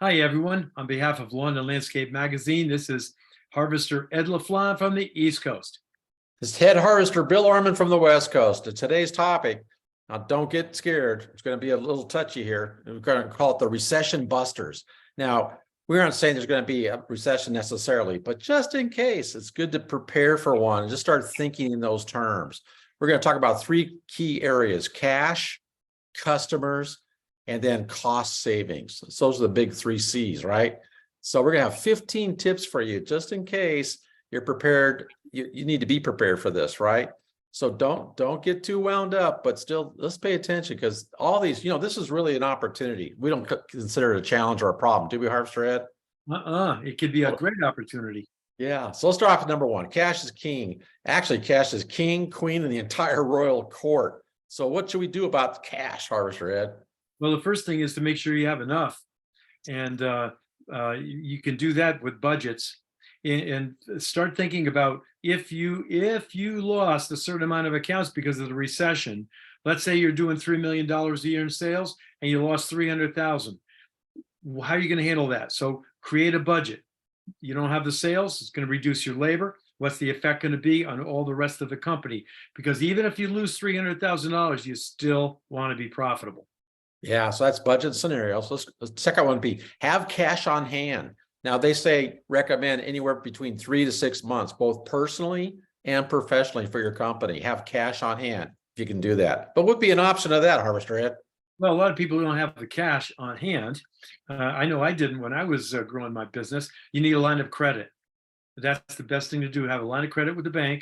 Hi, everyone. On behalf of Lawn and Landscape Magazine, this is Harvester Ed LaFlamme from the East Coast. It's head harvester Bill Orman from the West Coast. And today's topic, now don't get scared. It's going to be a little touchy here. We're going to call it the recession busters. Now, we aren't saying there's going to be a recession necessarily, but just in case, it's good to prepare for one and just start thinking in those terms. We're going to talk about three key areas: cash, customers, and then cost savings. So those are the big 3 C's, right? So we're going to have 15 tips for you just in case you're prepared. You need to be prepared for this, right? So don't get too wound up, but still let's pay attention, because all these, this is really an opportunity. We don't consider it a challenge or a problem, do we, Harvester Ed? It could be a great opportunity. Yeah. So let's start off with number one. Cash is king. Actually, cash is king, queen, and the entire royal court. So what should we do about cash, Harvester Ed? Well, the first thing is to make sure you have enough, and you can do that with budgets. And start thinking about if you lost a certain amount of accounts because of the recession. Let's say you're doing $3 million a year in sales and you lost 300,000. How are you going to handle that? So create a budget. You don't have the sales, it's going to reduce your labor. What's the effect going to be on all the rest of the company? Because even if you lose $300,000, you still want to be profitable. Yeah, so that's budget scenarios. Let's second one be have cash on hand. Now they say recommend anywhere between 3 to 6 months, both personally and professionally for your company. Have cash on hand if you can do that. But what would be an option of that, Harvester Ed? Well, a lot of people don't have the cash on hand. I know I didn't when I was growing my business. You need a line of credit. That's the best thing to do. Have a line of credit with the bank.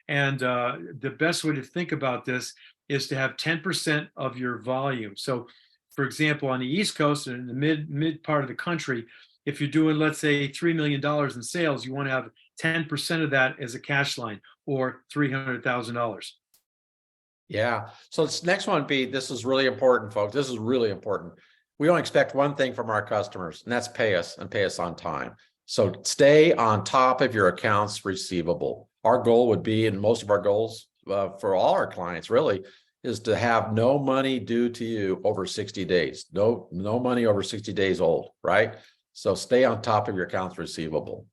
And the best way to think about this is to have 10% of your volume. So, for example, on the East Coast and in the mid part of the country, if you're doing, let's say, $3 million in sales, you want to have 10% of that as a cash line, or $300,000. Yeah. So this next one be, this is really important, folks. This is really important. We don't expect one thing from our customers, and that's pay us, and pay us on time. So stay on top of your accounts receivable. Our goal would be, and most of our goals for all our clients really, is to have no money due to you over 60 days. No money over 60 days old, right? So stay on top of your accounts receivable.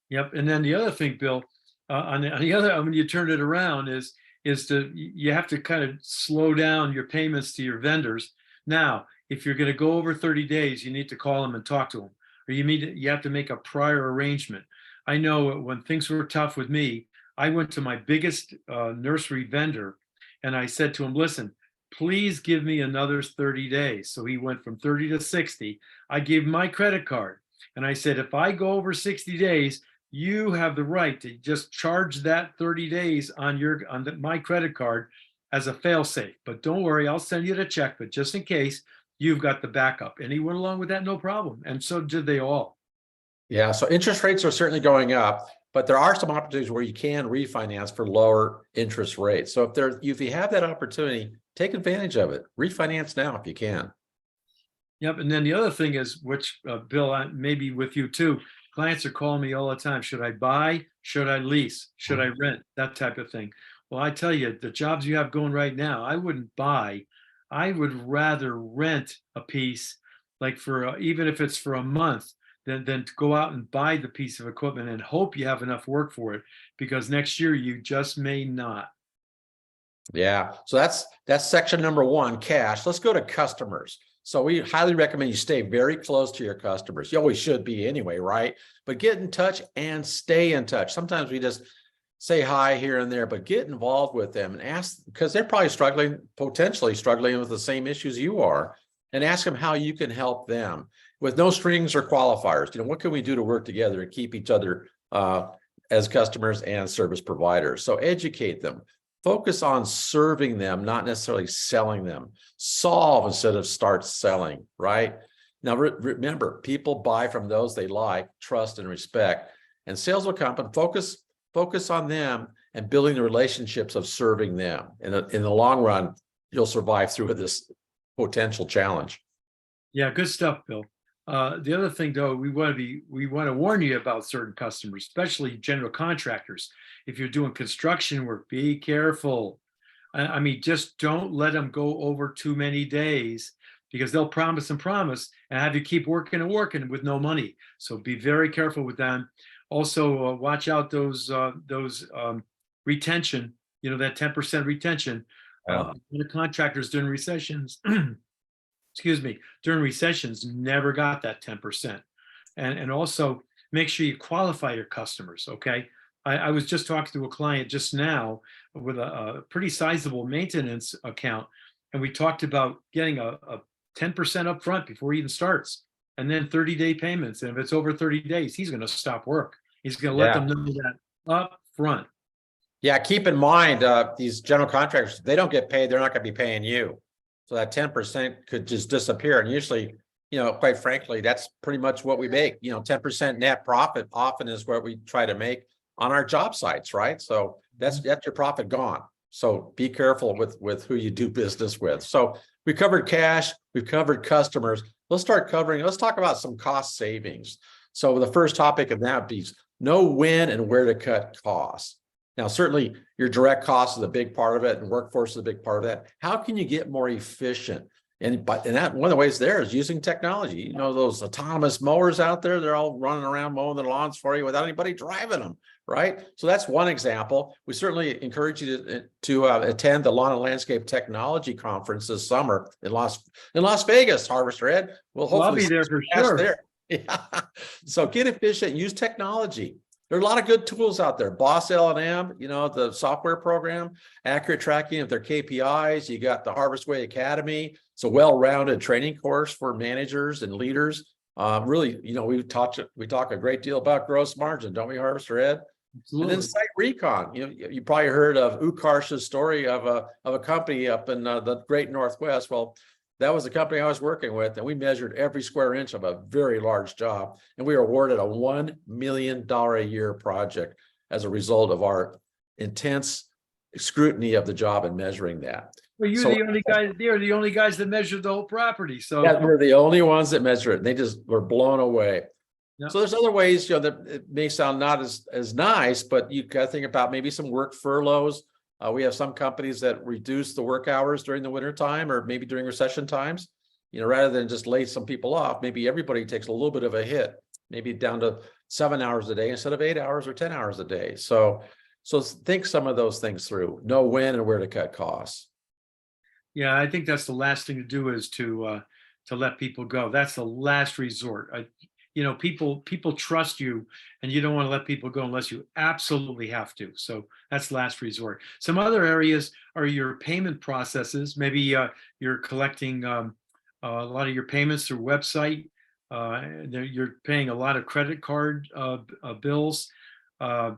Yep. And then the other thing, Bill, on the other, when you turn it around, is you have to kind of slow down your payments to your vendors. Now, if you're going to go over 30 days, you need to call them and talk to them, or you have to make a prior arrangement. I know when things were tough with me, I went to my biggest nursery vendor and I said to him, listen, please give me another 30 days. So he went from 30 to 60. I gave him my credit card and I said, if I go over 60 days, you have the right to just charge that 30 days on my credit card as a fail-safe. But don't worry, I'll send you the check. But just in case, you've got the backup. And he went along with that, no problem. And so did they all. Yeah, so interest rates are certainly going up, but there are some opportunities where you can refinance for lower interest rates. So if you have that opportunity, take advantage of it. Refinance now if you can. Yep. And then the other thing is, which Bill, maybe with you too, clients are calling me all the time. Should I buy? Should I lease? Should I rent? That type of thing. Well, I tell you, the jobs you have going right now, I wouldn't buy. I would rather rent a piece, like for even if it's for a month, than to go out and buy the piece of equipment and hope you have enough work for it, because next year you just may not. Yeah, so that's section number one, cash. Let's go to customers. So we highly recommend you stay very close to your customers. You always should be anyway, right? But get in touch and stay in touch. Sometimes we just say hi here and there, but get involved with them and ask, because they're probably potentially struggling with the same issues you are, and ask them how you can help them with no strings or qualifiers. What can we do to work together and keep each other as customers and service providers? So educate them. Focus on serving them, not necessarily selling them. Solve instead of start selling, right? Now, remember, people buy from those they like, trust, and respect. And sales will come, and focus on them and building the relationships of serving them. In the long run, you'll survive through this potential challenge. Yeah, good stuff, Bill. The other thing, though, we want to warn you about certain customers, especially general contractors. If you're doing construction work, be careful. I mean, just don't let them go over too many days, because they'll promise and promise and have you keep working and working with no money. So be very careful with them. Also, watch out those retention, that 10% retention. The contractors during recessions, excuse me, during recessions never got that 10%. And also make sure you qualify your customers, okay? I was just talking to a client just now with a pretty sizable maintenance account, and we talked about getting a 10% upfront before he even starts, and then 30-day payments. And if it's over 30 days, he's going to stop work. He's going to let them know that up front. Yeah, keep in mind, these general contractors, they don't get paid, they're not going to be paying you. So that 10% could just disappear. And usually, quite frankly, that's pretty much what we make. 10% net profit often is what we try to make on our job sites, right? So that's your profit gone. So be careful with who you do business with. So we covered cash, we've covered customers. Let's talk about some cost savings. So the first topic of that is know when and where to cut costs. Now, certainly your direct cost is a big part of it, and workforce is a big part of that. How can you get more efficient? And that one of the ways there is using technology. Those autonomous mowers out there, they're all running around mowing the lawns for you without anybody driving them, right? So that's one example. We certainly encourage you to attend the Lawn and Landscape Technology Conference this summer in Las Vegas, Harvester Ed. We'll hopefully I'll be there for sure. there. Yeah. So get efficient, use technology. There are a lot of good tools out there. Boss L&M, the software program, accurate tracking of their KPIs. You got the Harvest Way Academy. It's a well-rounded training course for managers and leaders. Really, we talk a great deal about gross margin, don't we, Harvester Ed? Absolutely. And then site recon. You probably heard of Ukarsh's story of a company up in the Great Northwest. Well, that was the company I was working with, and we measured every square inch of a very large job, and we were awarded a $1 million a year project as a result of our intense scrutiny of the job and measuring that. Well, you're the only guys that measured the whole property. So yeah, we're the only ones that measure it. They just were blown away. Yep. So there's other ways, that it may sound not as nice, but you got to think about maybe some work furloughs. We have some companies that reduce the work hours during the winter time, or maybe during recession times, rather than just lay some people off. Maybe everybody takes a little bit of a hit, maybe down to 7 hours a day instead of 8 hours or 10 hours a day. So think some of those things through. Know when and where to cut costs. Yeah, I think that's the last thing to do is to let people go. That's the last resort. People trust you, and you don't want to let people go unless you absolutely have to. So that's last resort. Some other areas are your payment processes. Maybe you're collecting a lot of your payments through website. You're paying a lot of credit card bills. I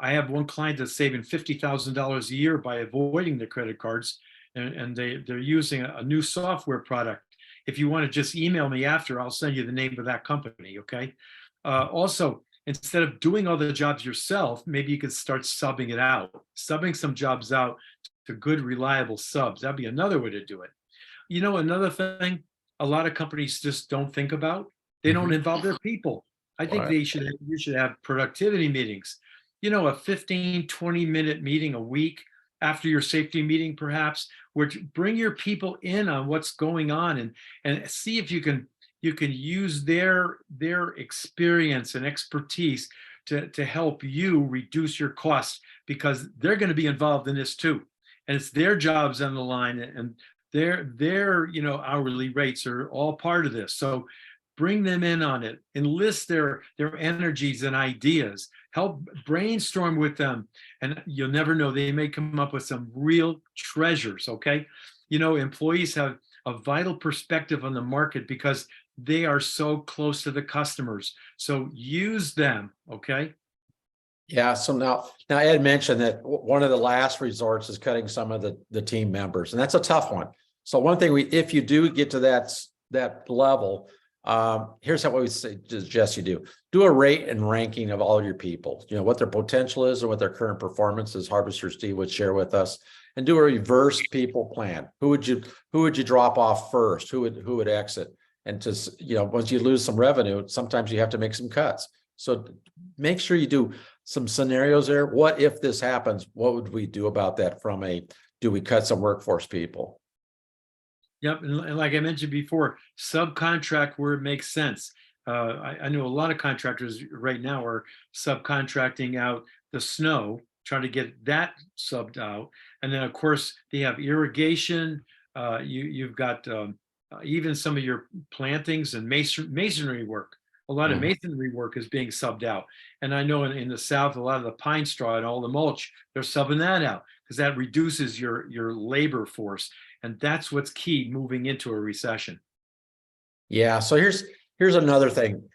have one client that's saving $50,000 a year by avoiding the credit cards, and they're using a new software product. If you want to just email me after, I'll send you the name of that company, okay? Also, instead of doing all the jobs yourself, maybe you could start subbing it out, subbing some jobs out to good, reliable subs. That'd be another way to do it. Another thing a lot of companies just don't think about, they don't involve their people. I think you should have productivity meetings, a 15, 20-minute meeting a week after your safety meeting, perhaps, where to bring your people in on what's going on and see if you can use their experience and expertise to help you reduce your costs, because they're going to be involved in this too, and it's their jobs on the line, and their hourly rates are all part of this. So bring them in on it, enlist their energies and ideas, help brainstorm with them, and you'll never know, they may come up with some real treasures, okay? Employees have a vital perspective on the market because they are so close to the customers. So use them, okay? Yeah, so now Ed mentioned that one of the last resorts is cutting some of the team members, and that's a tough one. So one thing if you do get to that level, here's what we suggest you do. Do a rate and ranking of all of your people, what their potential is and what their current performance is. Harvester Steve would share with us, and do a reverse people plan. Who would you drop off first? Who would exit? And once you lose some revenue, sometimes you have to make some cuts. So make sure you do some scenarios there. What if this happens? What would we do about that do we cut some workforce people? Yep, and like I mentioned before, subcontract where it makes sense. I know a lot of contractors right now are subcontracting out the snow, trying to get that subbed out. And then, of course, they have irrigation. You've got even some of your plantings and masonry work. A lot of Mhm. masonry work is being subbed out. And I know in the South, a lot of the pine straw and all the mulch, they're subbing that out because that reduces your labor force. And that's what's key moving into a recession. Yeah. So here's another thing.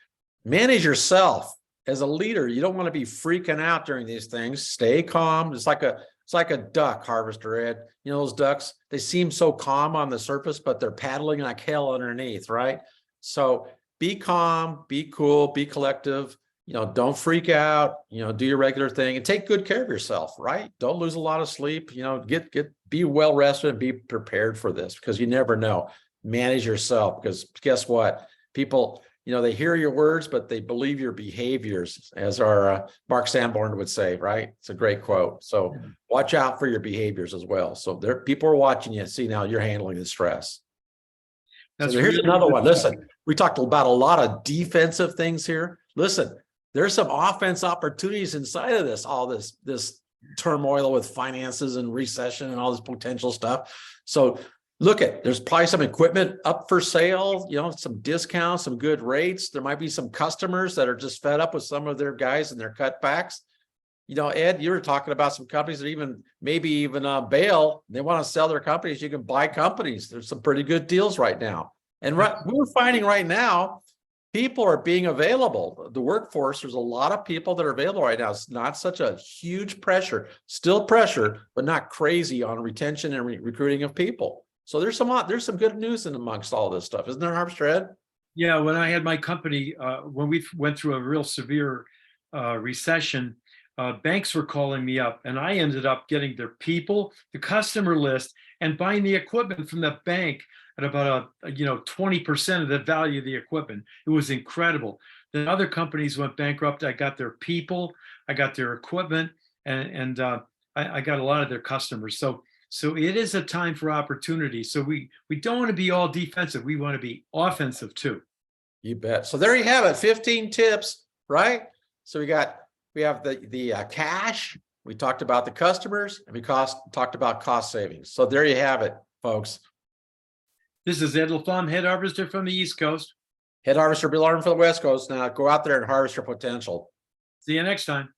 Manage yourself as a leader. You don't want to be freaking out during these things. Stay calm. It's like a duck harvester, Ed. You know, those ducks, they seem so calm on the surface, but they're paddling like hell underneath, right? So be calm, be cool, be collective. You know, don't freak out, you know, do your regular thing and take good care of yourself, right? Don't lose a lot of sleep, you know, be well rested and be prepared for this because you never know. Manage yourself because guess what? People, you know, they hear your words, but they believe your behaviors, as our Mark Sanborn would say, right? It's a great quote. So watch out for your behaviors as well. So there, people are watching you and see how you're handling the stress. So That's here's really another good one. stuff. Listen, we talked about a lot of defensive things here. Listen, there's some offense opportunities inside of this, all this turmoil with finances and recession and all this potential stuff. So look at, there's probably some equipment up for sale, you know, some discounts, some good rates. There might be some customers that are just fed up with some of their guys and their cutbacks. You know, Ed, you were talking about some companies that even maybe even bail. They want to sell their companies. You can buy companies. There's some pretty good deals right now. And we're finding right now, people are being available. The workforce, there's a lot of people that are available right now. It's not such a huge pressure, still pressure, but not crazy on retention and recruiting of people. So there's some good news in amongst all this stuff, isn't there, Harvester Ed? Yeah, when I had my company, when we went through a real severe recession, banks were calling me up, and I ended up getting their people, the customer list, and buying the equipment from the bank at about 20% of the value of the equipment. It was incredible. Then other companies went bankrupt. I got their people, I got their equipment, and I got a lot of their customers. So it is a time for opportunity. So we don't want to be all defensive. We want to be offensive too. You bet. So there you have it, 15 tips, right? So we have the cash, we talked about the customers, and we talked about cost savings. So there you have it, folks. This is Ed LaFlamme, head harvester from the East Coast. Head harvester, be learning for the West Coast. Now go out there and harvest your potential. See you next time.